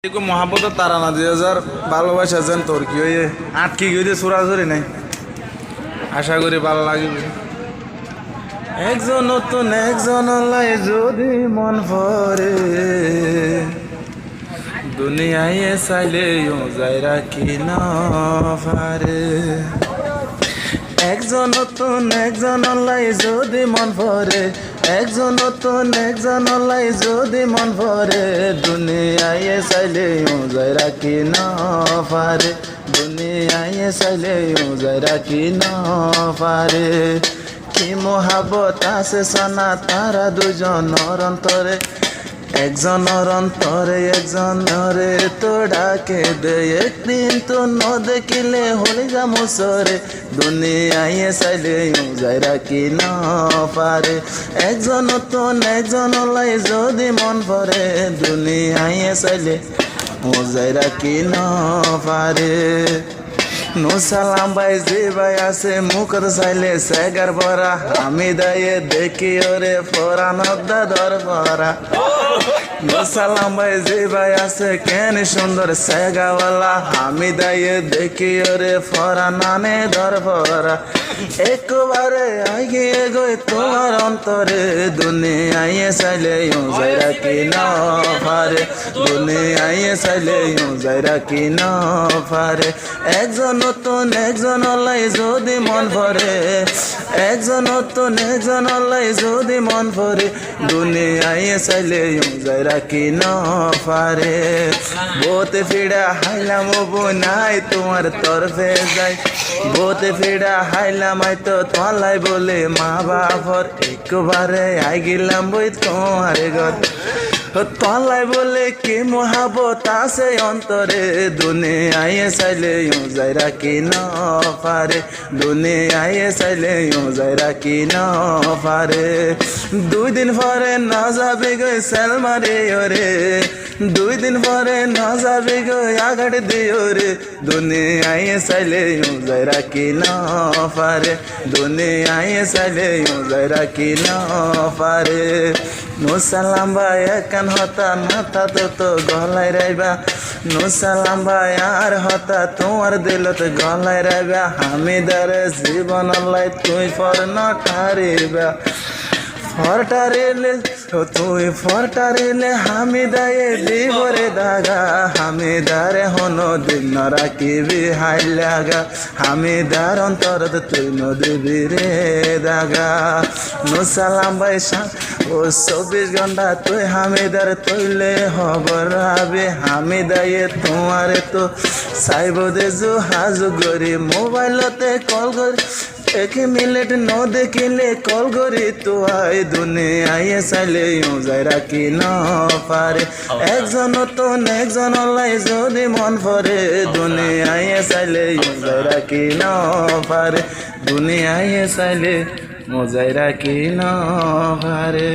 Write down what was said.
মহাপত তারা না 2000 ভালোবাসা যেন তোর কি হয়ে আটকে গিয়ে চোরাচুরি নাই আশা করি ভালো লাগবে একজন নতুন একজন লাই যদি মন ভরে দুনিয়ায় চাইলে যাই রাখি না পারে একজন নতুন একজন লাই যদি মন ভরে একজন নতুন একজন লাই যদি মন ভরে দুনিয়ায় চাইলে যাই রাখি না পারে দুনিয়ায় চাইলে যাই রাখি না পারে কি মহাবত আছে সানা তারা দুজনের অন্তরে একজনের অন্তরে একজনরে তো ডাকে দে একদিন তো ন দেখিলে হলে যা মুসরে দুনিয়ায় চাইলে যাই রাখি না পারে একজন তো একজন লাই যদি মন ভরে দুনিয়ায় চাইলে যাই রাখি না পারে নো সালাম ভাই যে ভাই আছে মুখত চাইলে সেগার ভরা আমি দায়ে দেখি ওরে ফোরানদা ধর ভরা নো সালাম ভাই যে ভাই আছে কেন সুন্দর সেগাওয়ালা আমি দায়ে দেখি ওরে ফোরানানে ধর ভরা একবারে আগিয়ে গই তোমার অন্তরে দুনিয়ায় চাইলে যাই রাখি না পারে দুনিয়ায় চাইলে যাই রাখি না পারে একজন নতুন একজন লাই যদি মন ভরে একজন নতুন একজন লাই যদি মন ভরে দুনিয়ায় চাইলে যাই রাখি না পারে বোতে ফিরা হাইলাম নাই তোমার তরফে যাই বোতে ফিরা হাইলাম তো তোলাই বলে মা বাবার একবারে আই গেলাম বই তোমার ঘর তলাই বলে কি মহাবত আছে অন্তরে দুনিয়ায় চাইলে যাই রাখি না পারে দুনিয়ায় চাইলে যাই রাখি না পারে 2 দিন পরে না যাবে গই সেল মারে ওরে 2 দিন পরে না যাবে গই আঘাট দিও রে দুনিয়ায় চাইলে যাই রাখি না পারে দুনিয়ায় চাইলে যাই রাখি না পারে নো সালাম ভাই একান হতা মাথা তো গলায় রাইবা নো সালাম ভাই আর হতা তোমার দিলত গলায় রাইবা হামিদার জীবন লাই তুই ফর না ঠারিবা ফরটারিলে তুই ফরটারিলে হামিদায়ে দিবরে দাগা হামিদারে হনো দিন রাখিবি হাই লাগা হামিদার অন্তর তুই নদিবি রে দাগা নো সালাম ভাই ও 24 ঘন্টা তুই হামিদার তৈলে খবর আবে হামিদায়ে তোমারে তো চাইব দে হাজু গরি মোবাইলতে কল করি 1 মিনিট ন দেখিলে কল করি তো আই দুনিয়ায় চাইলে যাই রাখি না পারে একজন নতুন একজন লাই যদি মন ভরে দুনিয়ায় চাইলে যাই রাখি না পারে দুনিয়ায় চাইলে যাই রাখি না পারে